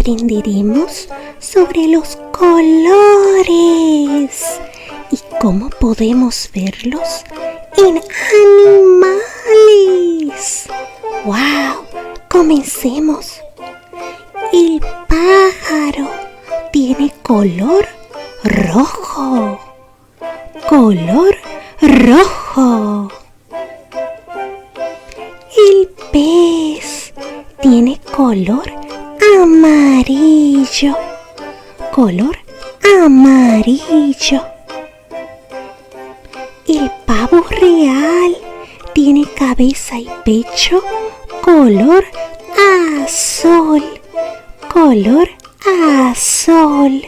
aprenderemos sobre los colores y cómo podemos verlos en animales. ¡Wow! Comencemos. El pájaro tiene color rojo. Color rojo. El pez tiene color amarillo. Color amarillo. El pavo real tiene cabeza y pecho color azul. Color azul.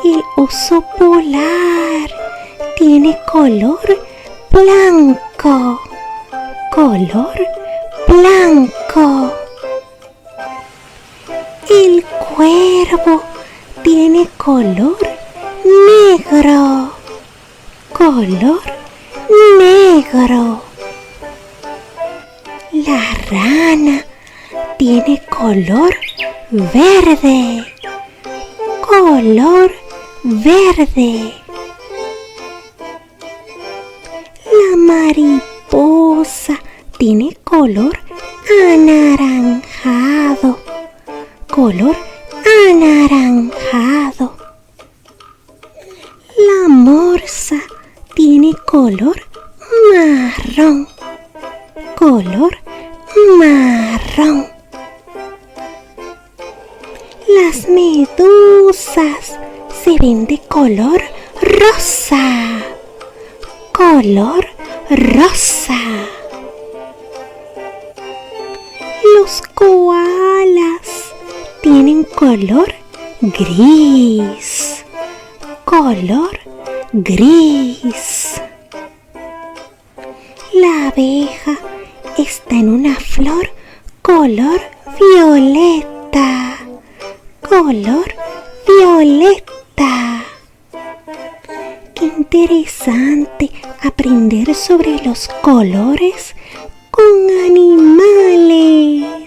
El oso polar tiene color blanco. Color blanco. El cuervo tiene color negro. Color negro. La rana tiene color verde. Color verde. La mariposa tiene color anaranjado. Color anaranjado. La morsa tiene color marrón. Color marrón. Las medusas se ven de color rosa. Color rosa. Los koalas tienen color gris. Color gris. La abeja está en una flor color violeta. Color violeta. Qué interesante aprender sobre los colores con animales.